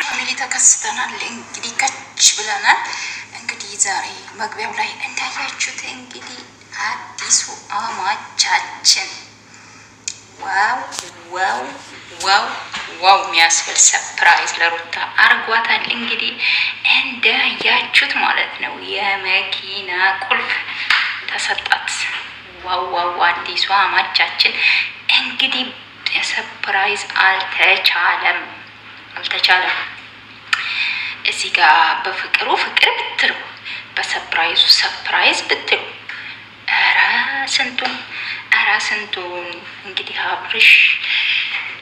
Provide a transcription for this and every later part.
ፋሚሊ ተከስተናል። እንግዲህ ከች ብለናል። እንግዲህ ዛሬ መግቢያው ላይ እንዳያችሁት እንግዲህ አዲሱ አማቻችን ዋው ዋው ዋው ዋው የሚያስብል ሰርፕራይዝ ለሩታ አርጓታል። እንግዲህ እንዳያችሁት ማለት ነው የመኪና ቁልፍ ተሰጣት። ዋው ዋው አዲሱ አማቻችን እንግዲህ ሰርፕራይዝ አልተቻለም። እዚህ ጋር በፍቅሩ ፍቅር ብትሉ በሰርፕራይዙ ሰርፕራይዝ ብትሉ ኧረ ስንቱን እንግዲህ አብርሽ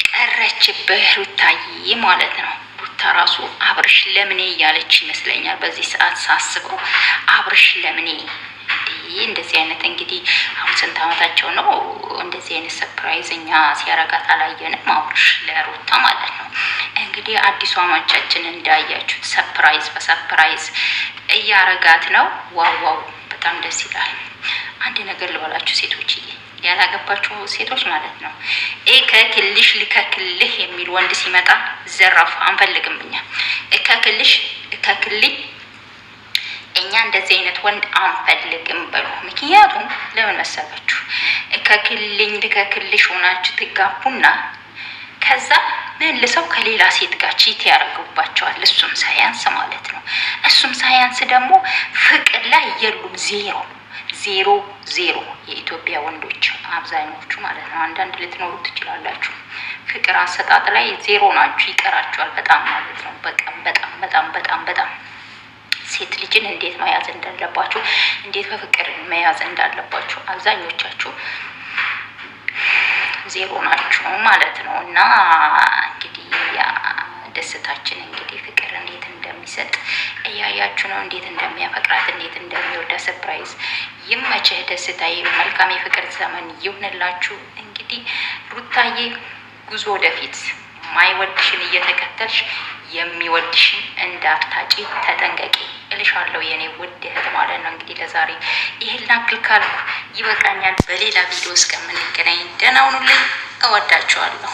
ቀረችብህ ሩታዬ ማለት ነው። ሩታ ራሱ አብርሽ ለምኔ እያለች ይመስለኛል በዚህ ሰዓት ሳስበው። አብርሽ ለምኔ እንደዚህ አይነት እንግዲህ አሁን ስንት ዓመታቸው ነው? እንደዚህ አይነት ሰርፕራይዝ እኛ ሲያረጋት አላየንም። አብርሽ ለሩታ ማለት ነው። እንግዲህ አዲሱ አማቻችን እንዳያችሁት ሰርፕራይዝ በሰርፕራይዝ እያረጋት ነው። ዋው ዋው በጣም ደስ ይላል። አንድ ነገር ልበላችሁ ሴቶችዬ፣ ያላገባችሁ ሴቶች ማለት ነው ከክልሽ ልከክልህ የሚል ወንድ ሲመጣ ዘራፍ አንፈልግም። እኛ ከክልሽ እኛ እንደዚህ አይነት ወንድ አንፈልግም በሉ። ምክንያቱም ለምን መሰላችሁ? ልከክልሽ ሆናችሁ ትጋቡና ከዛ መልሰው ከሌላ ሴት ጋር ቺት ያደርጉባቸዋል። እሱም ሳያንስ ማለት ነው። እሱም ሳያንስ ደግሞ ፍቅር ላይ የሉም። ዜሮ የኢትዮጵያ ወንዶች አብዛኞቹ ማለት ነው። አንዳንድ ልትኖሩ ትችላላችሁ። ፍቅር አሰጣጥ ላይ ዜሮ ናችሁ፣ ይቀራችኋል በጣም ማለት ነው። በጣም ሴት ልጅን እንዴት መያዝ እንዳለባችሁ፣ እንዴት በፍቅር መያዝ እንዳለባችሁ አብዛኞቻችሁ ዜሮ ናችሁ ማለት ነው። እና እንግዲህ ደስታችን እንግዲህ ፍቅር እንዴት እንደሚሰጥ እያያችሁ ነው። እንዴት እንደሚያፈቅራት፣ እንዴት እንደሚወዳ። ሰርፕራይዝ ይመችህ፣ ደስታዬ፣ መልካም የፍቅር ዘመን ይሁንላችሁ። እንግዲህ ሩታዬ ጉዞ ወደፊት፣ ማይወድሽን እየተከተልሽ የሚወድሽን እንዳታጪ ተጠንቀቂ እልሻለሁ የኔ ውድ እህት ማለት ነው። እንግዲህ ለዛሬ ይሄን አክል ካልኩ ይበቃኛል። በሌላ ቪዲዮ እስከምንገናኝ ደህና ሁኑልኝ። እወዳችኋለሁ።